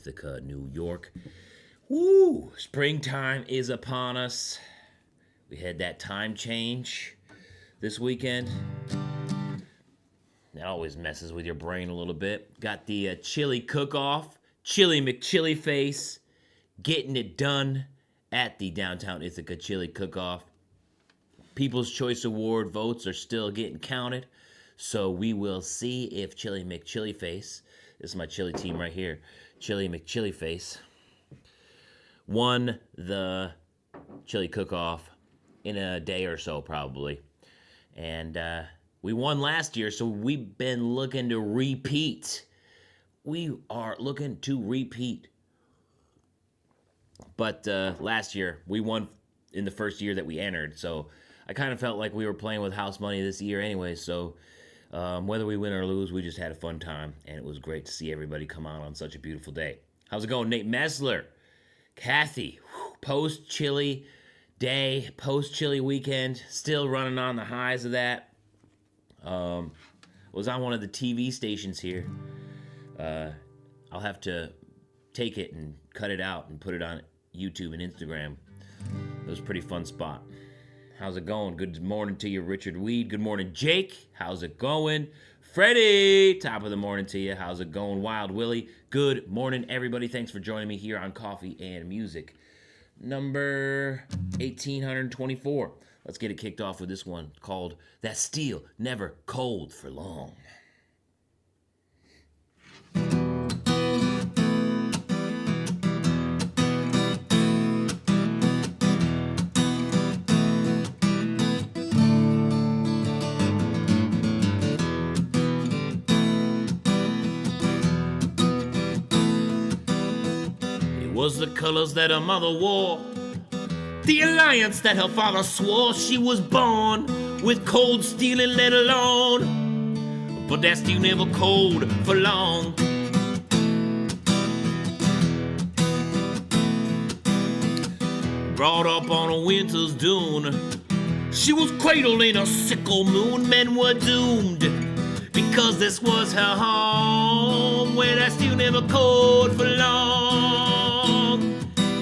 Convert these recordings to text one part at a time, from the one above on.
Ithaca, New York. Woo! Springtime is upon us. We had that time change this weekend. That always messes with your brain a little bit. Got the chili cook-off, Chili McChili Face, getting it done at the downtown Ithaca Chili Cook-Off. People's Choice Award votes are still getting counted, so we will see if Chili McChili Face, this is my chili team right here, Chili McChili Face, won the chili cook-off in a day or so probably. And we won last year, so we've been looking to repeat. We are looking to repeat. But last year, we won in the first year that we entered, so I kind of felt like we were playing with house money this year anyway, so whether we win or lose, we just had a fun time, and it was great to see everybody come out on such a beautiful day. How's it going, Nate Messler? Kathy, post-chili day, post-chili weekend, still running on the highs of that. Was on one of the TV stations here. I'll have to take it and cut it out and put it on YouTube and Instagram. It was a pretty fun spot. How's it going? Good morning to you, Richard Weed. Good morning, Jake. How's it going? Freddie, top of the morning to you. How's it going, Wild Willie? Good morning, everybody. Thanks for joining me here on Coffee and Music, number 1824. Let's get it kicked off with this one called That Steel Never Cold for Long. It was the colors that her mother wore, the alliance that her father swore. She was born with cold steel and let alone, but that steel never cold for long. Brought up on a winter's dune, she was cradled in a sickle moon. Men were doomed because this was her home, where that steel never cold for long.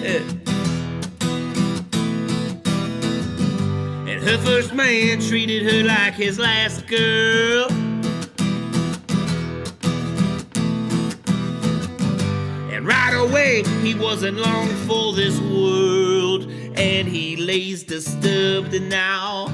Yeah. Her first man treated her like his last girl, and right away he wasn't long for this world, and he lays disturbed now.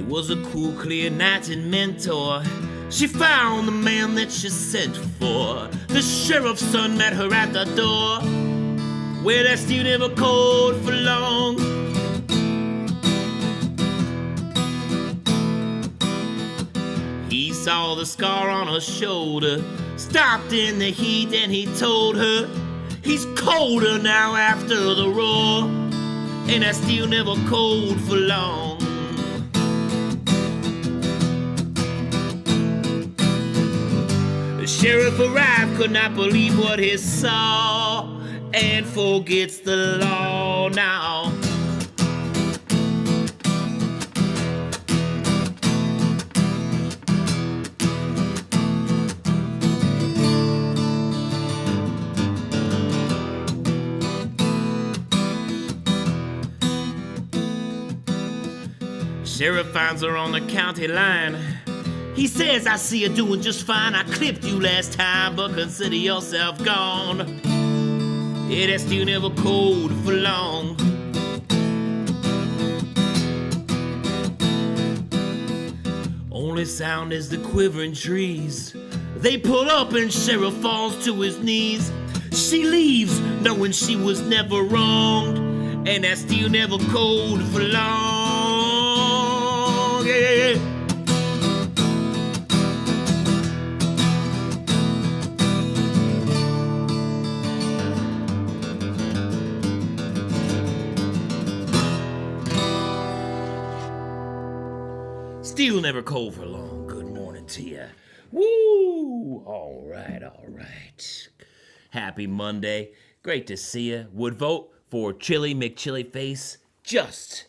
Was a cool, clear night and mentor. She found the man that she sent for. The sheriff's son met her at the door, where that steel never cold for long. He saw the scar on her shoulder, stopped in the heat, and he told her he's colder now after the roar, and that steel never cold for long. The sheriff arrived, could not believe what he saw, and forgets the law now. Sheriff finds her on the county line. He says, I see you doing just fine. I clipped you last time, but consider yourself gone. Yeah, that steel never cold for long. Only sound is the quivering trees. They pull up and Sheriff falls to his knees. She leaves, knowing she was never wronged, and that steel never cold for long. Yeah. Steel never cold for long. Good morning to you. Woo! All right, all right. Happy Monday. Great to see you. Would vote for Chili McChiliface just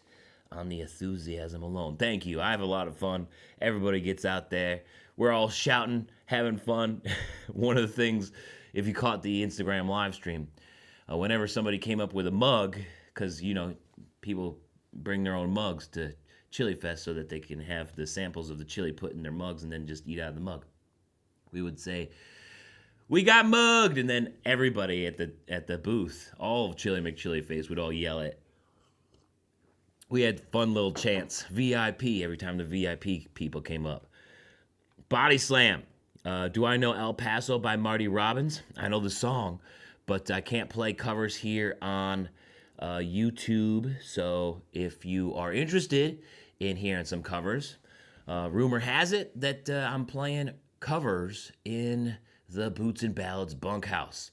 on the enthusiasm alone. Thank you. I have a lot of fun. Everybody gets out there. We're all shouting, having fun. One of the things, if you caught the Instagram live stream, whenever somebody came up with a mug, because, people bring their own mugs to Chili Fest so that they can have the samples of the chili put in their mugs and then just eat out of the mug. We would say, "We got mugged," and then everybody at the booth, all of Chili McChiliface, would all yell it. We had fun little chants, VIP, every time the VIP people came up. Body Slam. Do I know El Paso by Marty Robbins? I know the song, but I can't play covers here on YouTube. So if you are interested in hearing some covers, rumor has it that I'm playing covers in the Boots and Ballads bunkhouse.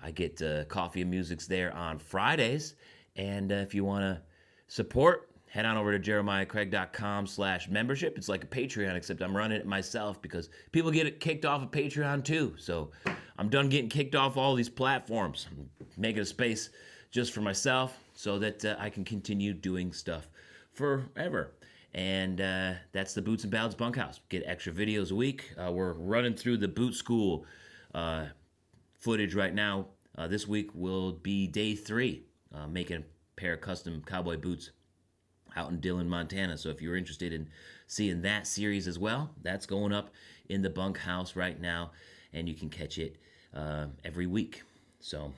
I get coffee and musics there on Fridays, and if you want to support, head on over to jeremiahcraig.com/membership. It's like a Patreon, except I'm running it myself because people get it kicked off of Patreon too. So I'm done getting kicked off all these platforms. I'm making a space just for myself so that I can continue doing stuff forever. And that's the Boots and Ballads bunkhouse. Get extra videos a week. We're running through the boot school footage right now. This week will be day 3, making a pair of custom cowboy boots out in Dillon, Montana. So if you're interested in seeing that series as well, that's going up in the bunkhouse right now, and you can catch it every week. So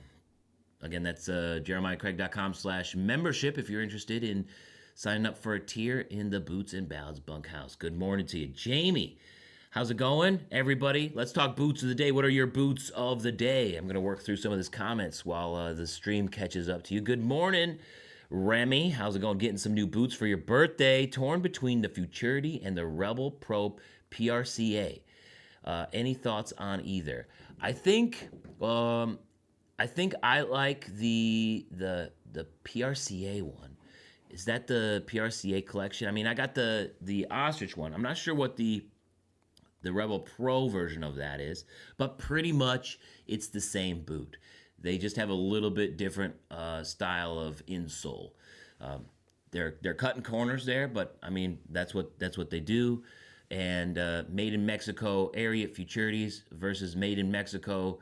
again, that's jeremiahcraig.com/membership if you're interested in signing up for a tier in the Boots and Ballads bunkhouse. Good morning to you, Jamie. How's it going, everybody? Let's talk boots of the day. What are your boots of the day? I'm going to work through some of these comments while the stream catches up to you. Good morning, Remy. How's it going? Getting some new boots for your birthday. Torn between the Futurity and the Rebel Pro PRCA. Any thoughts on either? I think I like the PRCA one. Is that the PRCA collection? I mean, I got the ostrich one. I'm not sure what the Rebel Pro version of that is, but pretty much it's the same boot. They just have a little bit different style of insole. They're cutting corners there, but I mean that's what they do. And made in Mexico Ariat Futurities versus made in Mexico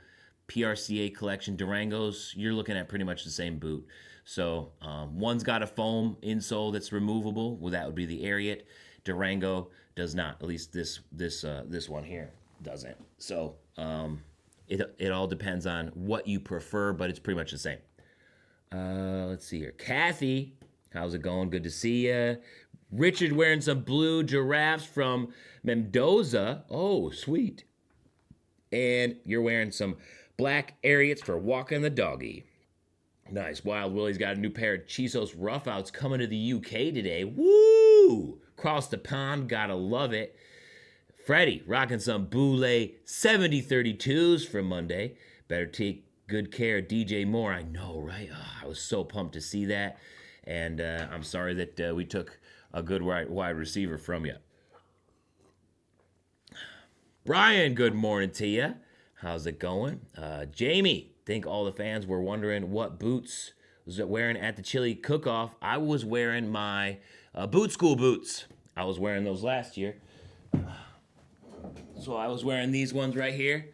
PRCA collection Durangos, you're looking at pretty much the same boot. So one's got a foam insole that's removable. Well, that would be the Ariat. Durango does not. At least this one here doesn't. So it all depends on what you prefer, but it's pretty much the same. Let's see here. Kathy, how's it going? Good to see you. Richard wearing some blue giraffes from Mendoza. Oh, sweet. And you're wearing some black Ariats for walking the doggy. Nice. Wild Willie's got a new pair of Chisos Roughouts coming to the UK today. Woo! Across the pond, gotta love it. Freddie rocking some Boulay 7032s for Monday. Better take good care of DJ Moore. I know, right? Oh, I was so pumped to see that. And I'm sorry that we took a good wide receiver from you. Brian, good morning to you. How's it going? Jamie, think all the fans were wondering what boots was wearing at the chili cook-off. I was wearing my boot school boots. I was wearing those last year. So I was wearing these ones right here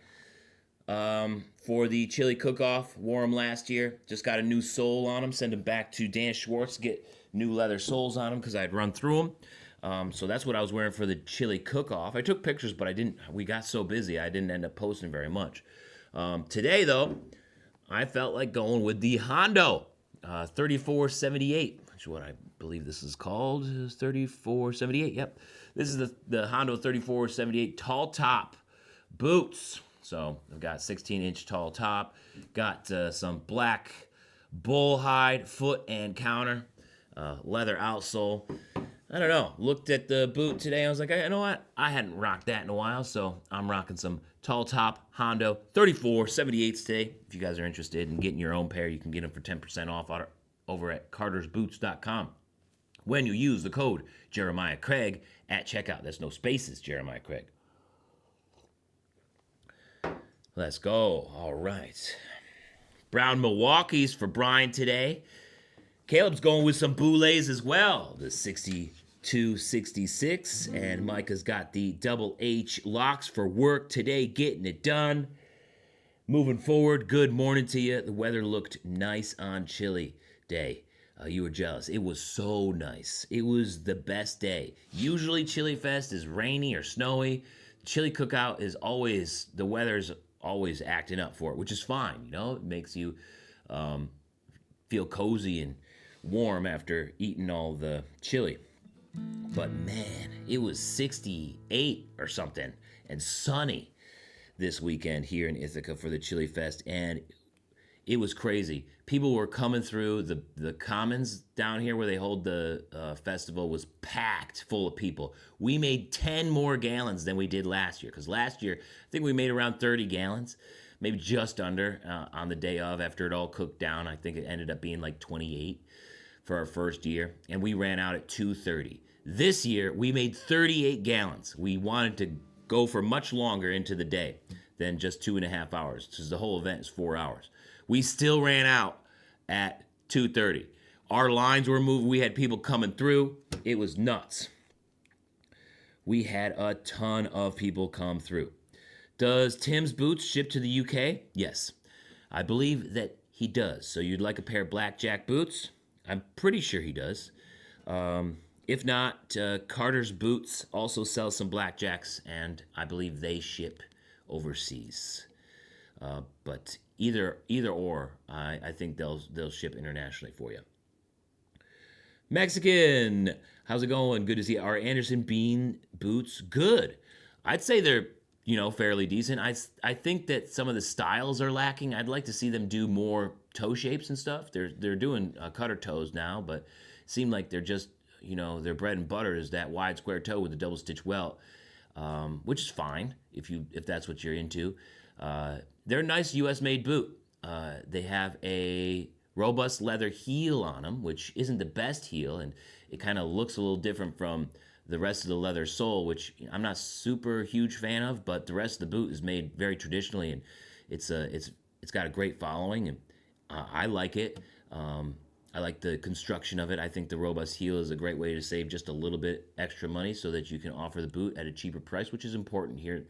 for the chili cook-off. Wore them last year. Just got a new sole on them. Sent them back to Dan Schwartz to get new leather soles on them because I'd run through them. So that's what I was wearing for the chili cook-off. I took pictures, but we got so busy, I didn't end up posting very much. Today, though, I felt like going with the Hondo 3478, which is what I believe this is called, is 3478, yep. This is the Hondo 3478 tall top boots. So I've got 16-inch tall top, got some black bull hide foot and counter, leather outsole. I don't know, looked at the boot today, I was like, you know what, I hadn't rocked that in a while, so I'm rocking some tall top Hondo 3478s today. If you guys are interested in getting your own pair, you can get them for 10% off over at cartersboots.com when you use the code Jeremiah Craig at checkout. That's no spaces, Jeremiah Craig. Let's go. All right. Brown Milwaukee's for Brian today. Caleb's going with some Boulets as well. The 6266. And Micah's got the double H locks for work today, getting it done. Moving forward, good morning to you. The weather looked nice on Chili Day. You were jealous. It was so nice. It was the best day. Usually Chili Fest is rainy or snowy. Chili Cookout is always, the weather's always acting up for it, which is fine. You know, it makes you feel cozy and warm after eating all the chili. But man, it was 68 or something and sunny this weekend here in Ithaca for the Chili Fest, and it was crazy. People were coming through. The commons down here where they hold the festival was packed full of people. We made 10 more gallons than we did last year, because last year I think we made around 30 gallons, maybe just under on the day of after it all cooked down. I think it ended up being like 28 for our first year, and we ran out at 2:30. This year we made 38 gallons. We wanted to go for much longer into the day than just 2.5 hours, because the whole event is 4 hours. We still ran out at 2:30. Our lines were moving. We had people coming through. It was nuts. We had a ton of people come through. Does Tim's Boots ship to the UK? Yes. I believe that he does. So you'd like a pair of blackjack boots? I'm pretty sure he does. If not, Carter's Boots also sells some blackjacks, and I believe they ship overseas. But either or, I think they'll ship internationally for you. Mexican, how's it going? Good to see you. Our Anderson Bean boots, good. I'd say they're fairly decent. I think that some of the styles are lacking. I'd like to see them do more toe shapes and stuff. They're doing cutter toes now, but it seemed like they're just their bread and butter is that wide square toe with the double stitch welt, which is fine if that's what you're into. They're a nice U.S. made boot. They have a robust leather heel on them, which isn't the best heel, and it kind of looks a little different from the rest of the leather sole, which I'm not super huge fan of, but the rest of the boot is made very traditionally, and it's got a great following, and I like it. I like the construction of it. I think the robust heel is a great way to save just a little bit extra money so that you can offer the boot at a cheaper price, which is important here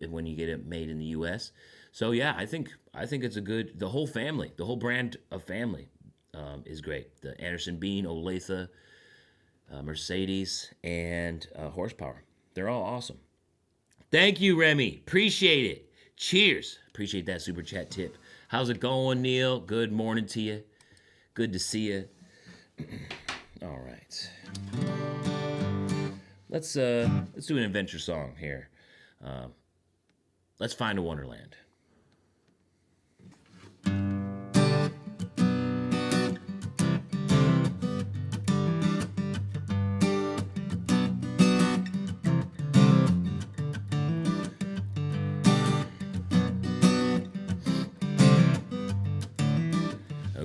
when you get it made in the U.S. So yeah, I think it's the whole family, the whole brand of family is great. The Anderson Bean, Olathe, Mercedes, and Horsepower. They're all awesome. Thank you, Remy. Appreciate it. Cheers. Appreciate that super chat tip. How's it going, Neil? Good morning to you. Good to see you. All right. Let's do an adventure song here. Let's find a Wonderland.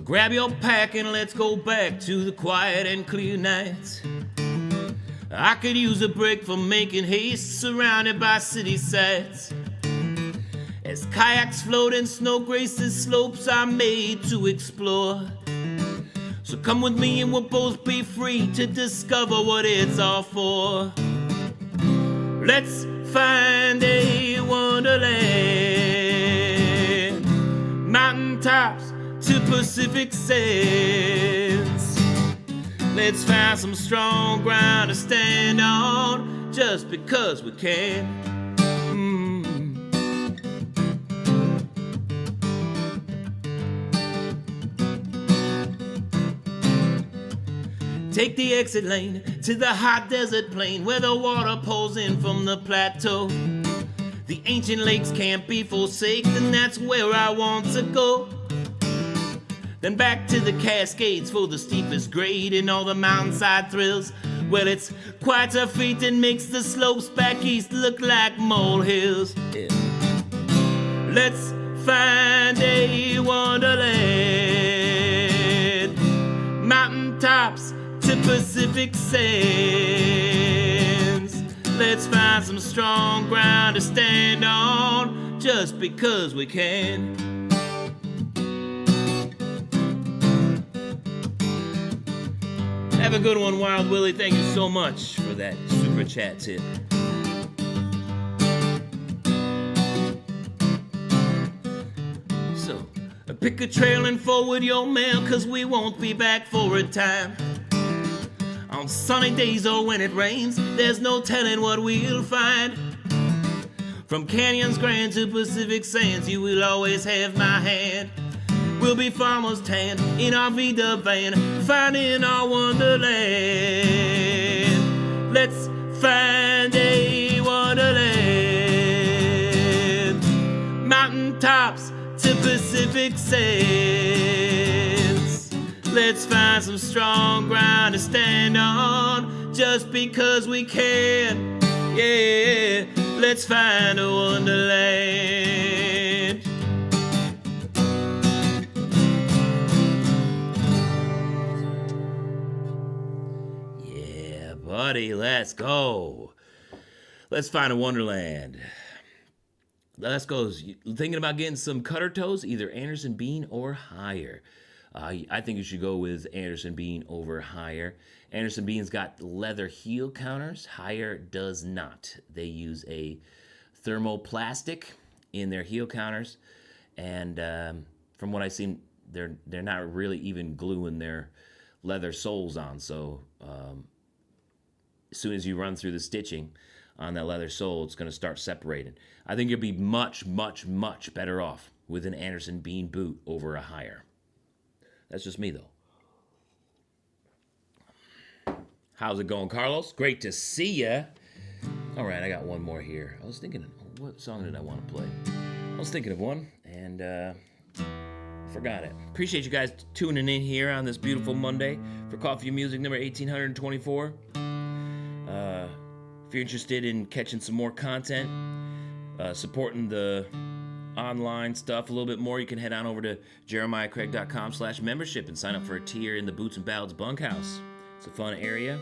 Grab your pack and let's go back to the quiet and clear nights. I could use a break from making haste, surrounded by city sights. As kayaks float and snow graces slopes are made to explore. So come with me and we'll both be free to discover what it's all for. Let's find a wonderland. Mountaintops to Pacific sands. Let's find some strong ground to stand on just because we can. Take the exit lane to the hot desert plain where the water pours in from the plateau. The ancient lakes can't be forsaken, and that's where I want to go. Then back to the Cascades for the steepest grade and all the mountainside thrills. Well, it's quite a feat that makes the slopes back east look like molehills. Yeah. Let's find a wonderland. Mountaintops to Pacific sands. Let's find some strong ground to stand on just because we can. Have a good one, Wild Willie. Thank you so much for that super chat tip. So, pick a trail and forward your mail, 'cause we won't be back for a time. On sunny days or when it rains, there's no telling what we'll find. From canyons grand to Pacific sands, you will always have my hand. We'll be farmers tanned in our Vida van, finding our wonderland. Let's find a wonderland. Mountain tops to Pacific sands. Let's find some strong ground to stand on, just because we can. Yeah, let's find a wonderland. Yeah, buddy, let's go. Let's find a wonderland. Let's go. Thinking about getting some cutter toes, either Anderson bean or higher. I think you should go with Anderson bean over higher. Anderson bean's got leather heel counters. Higher does not. They use a thermoplastic in their heel counters, and from what I've seen, they're not really even gluing their leather soles on. So as soon as you run through the stitching on that leather sole, it's going to start separating. I think you'll be much, much, much better off with an Anderson bean boot over a higher. That's just me, though. How's it going, Carlos? Great to see ya. All right, I got one more here. I was thinking, what song did I want to play? I was thinking of one, and forgot it. Appreciate you guys tuning in here on this beautiful Monday for Coffee Music number 1824. If you're interested in catching some more content, supporting the online stuff a little bit more, you can head on over to jeremiahcraig.com/membership and sign up for a tier in the Boots and Ballads bunkhouse. It's a fun area.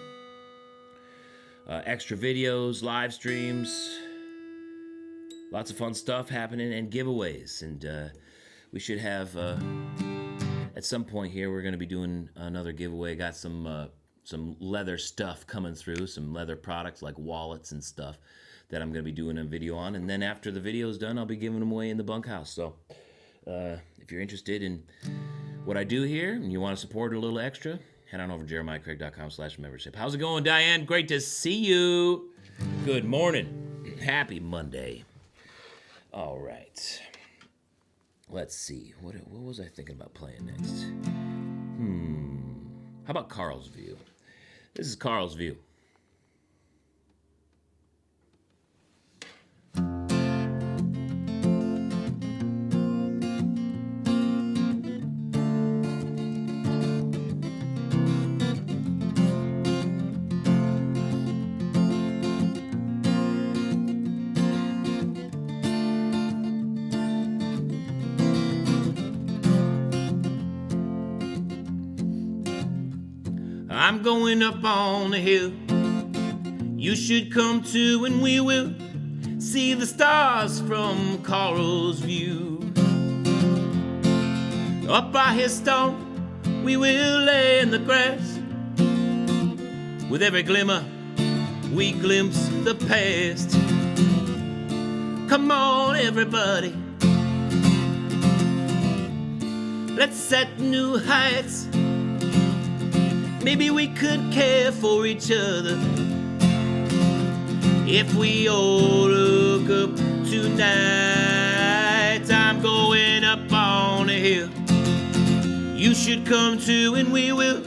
Extra videos, live streams, lots of fun stuff happening, and giveaways. And we should have, at some point here, we're going to be doing another giveaway. Got some leather stuff coming through, some leather products like wallets and stuff that I'm going to be doing a video on. And then after the video is done, I'll be giving them away in the bunkhouse. So if you're interested in what I do here and you want to support a little extra, head on over to jeremiahcraig.com/membership. How's it going, Diane? Great to see you. Good morning. Happy Monday. All right. Let's see. What was I thinking about playing next? How about Carl's View? This is Carl's View. I'm going up on the hill. You should come too, and we will see the stars from Carl's View. Up by his stone, we will lay in the grass. With every glimmer, we glimpse the past. Come on, everybody. Let's set new heights. Maybe we could care for each other if we all look up tonight. I'm going up on the hill. You should come too, and we will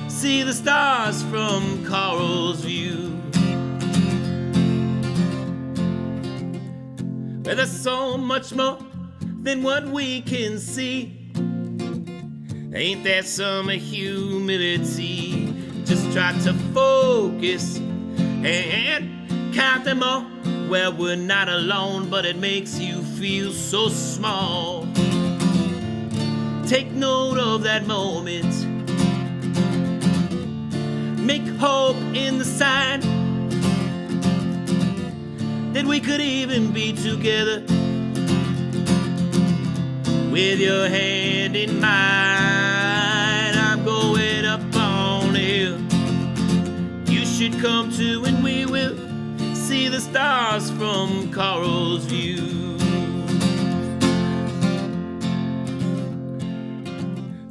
see the stars from Carl's View. Where there's so much more than what we can see. Ain't there some humility? Just try to focus and count them all. Well, we're not alone, but it makes you feel so small. Take note of that moment. Make hope in the sign that we could even be together with your hand in mine. I'm going up on a hill. You should come too, and we will see the stars from Carl's View.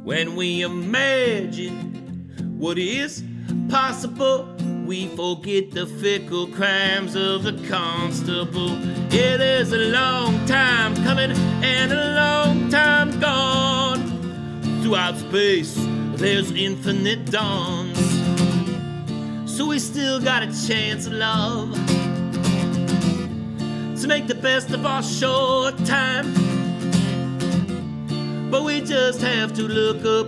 When we imagine what is possible, we forget the fickle crimes of the constable. It is a long time coming and a long time gone. Throughout space, there's infinite dawns. So we still got a chance, love, to make the best of our short time. But we just have to look up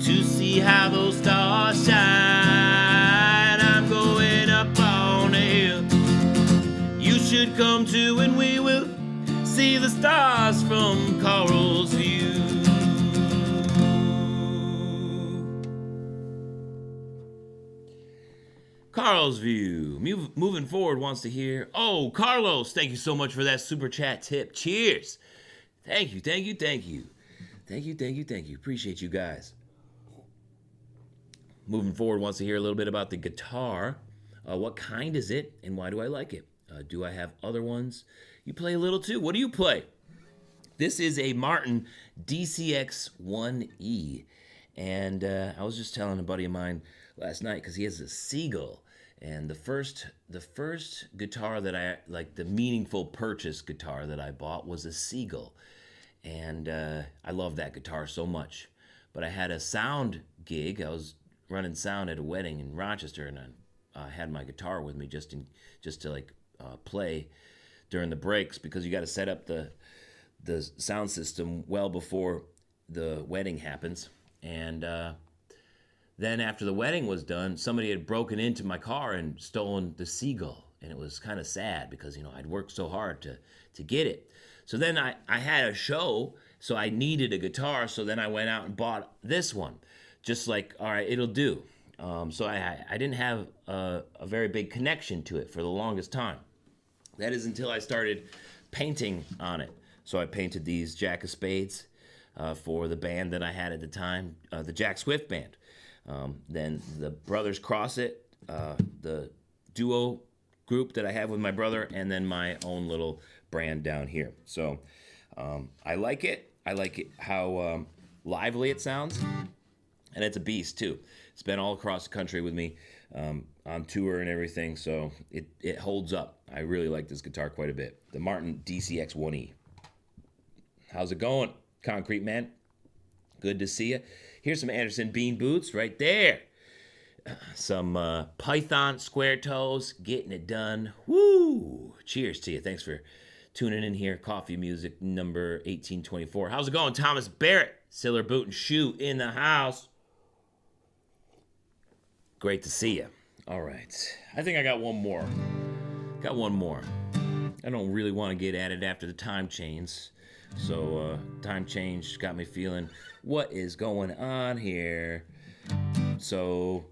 to see how those stars shine. I'm going up on a hill. You should come too, and we will see the stars from Carl's View. Carl's View. Moving forward wants to hear. Oh, Carlos, thank you so much for that super chat tip. Cheers. Thank you. Appreciate you guys. Moving forward wants to hear a little bit about the guitar. What kind is it, and why do I like it? Do I have other ones? You play a little too. What do you play? This is a Martin DCX 1E. And I was just telling a buddy of mine last night, because he has a Seagull. And the first guitar that I, like the meaningful purchase guitar that I bought, was a Seagull. And I love that guitar so much. But I had a sound gig. I was running sound at a wedding in Rochester, and I had my guitar with me just to play during the breaks, because you got to set up the sound system well before the wedding happens. And then after the wedding was done, somebody had broken into my car and stolen the Seagull, and it was kind of sad because I'd worked so hard to get it. So then I had a show, so I needed a guitar. So then I went out and bought this one. Just like, all right, it'll do. So I didn't have a very big connection to it for the longest time. That is until I started painting on it. So I painted these Jack of Spades for the band that I had at the time, the Jack Swift Band. Then the Brothers Cross It, the duo group that I have with my brother, and then my own little brand down here. So I like it. I like it how lively it sounds. And it's a beast, too. It's been all across the country with me on tour and everything, so it holds up. I really like this guitar quite a bit. The Martin DCX 1E. How's it going, Concrete Man? Good to see you. Here's some Anderson Bean boots right there. Some Python square toes, getting it done. Woo! Cheers to you. Thanks for tuning in here. Coffee Music number 1824. How's it going, Thomas Barrett? Siller Boot and Shoe in the house. Great to see you. All right. I think I got one more. I don't really want to get at it after the time change. So time change got me feeling, what is going on here? So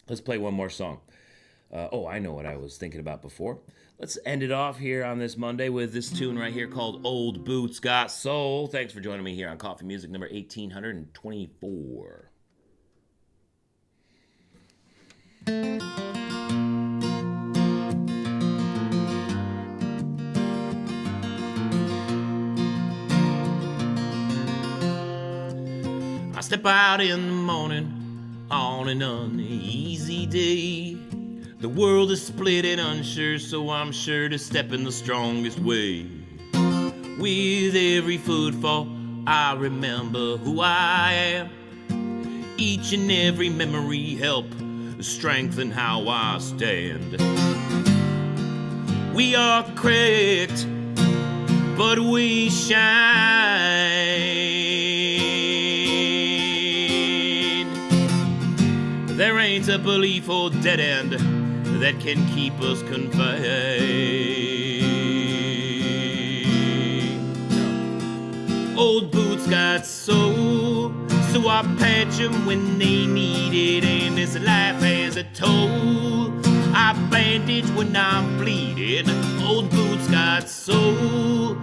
let's play one more song. I know what I was thinking about before. Let's end it off here on this Monday with this tune right here called Old Boots Got Soul. Thanks for joining me here on Coffee Music number 1824. I step out in the morning on an uneasy day. The world is split and unsure, so I'm sure to step in the strongest way. With every footfall, I remember who I am. Each and every memory help strengthen how I stand. We are cracked, but we shine. There ain't a belief or dead end that can keep us confined. Old boots got soul, so I patch them when they need it, and this life has a toll. I bandage when I'm bleeding. Old boots got soul,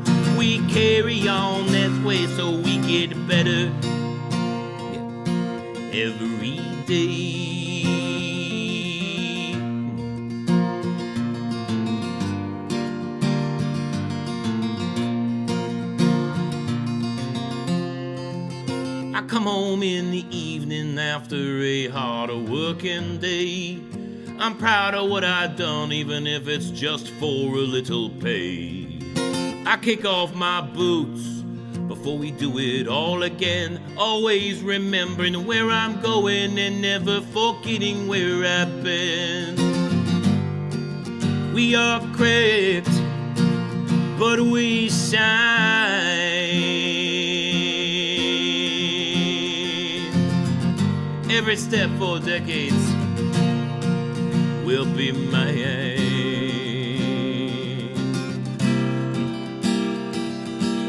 carry on this way so we get better every day. I come home in the evening after a hard working day. I'm proud of what I've done, even if it's just for a little pay. I kick off my boots before we do it all again, always remembering where I'm going and never forgetting where I've been. We are cracked, but we shine. Every step for decades will be mine.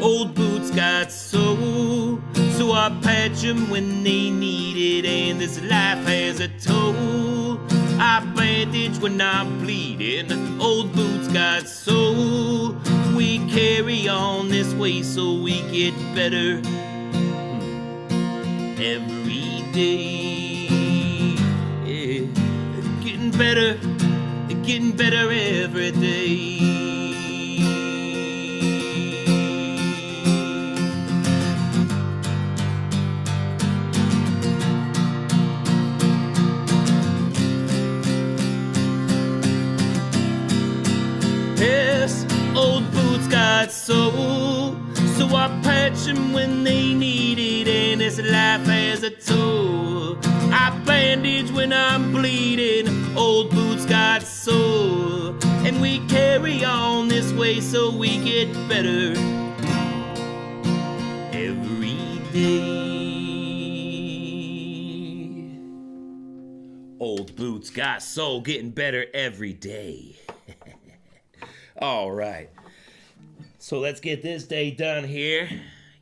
Old boots got soul, so I patch them when they need it, and this life has a toll. I bandage when I'm bleeding. Old boots got soul. We carry on this way so we get better every day. Yeah. Getting better every day. Yes, old boots got soul, so I patch them when they need it, and this life has a toll. I bandage when I'm bleeding. Old boots got soul, and we carry on this way so we get better every day. Old boots got soul, getting better every day. All right, so let's get this day done here.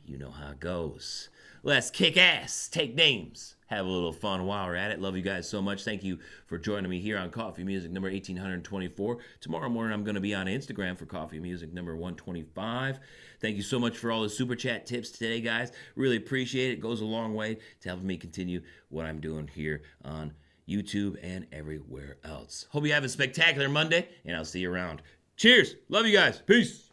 You know how it goes. Let's kick ass, take names, have a little fun while we're at it. Love you guys so much. Thank you for joining me here on Coffee Music number 1824. Tomorrow morning I'm going to be on Instagram for Coffee Music number 125. Thank you so much for all the super chat tips today, guys. Really appreciate it. It goes a long way to helping me continue what I'm doing here on YouTube and everywhere else. Hope you have a spectacular Monday, and I'll see you around. Cheers. Love you guys. Peace.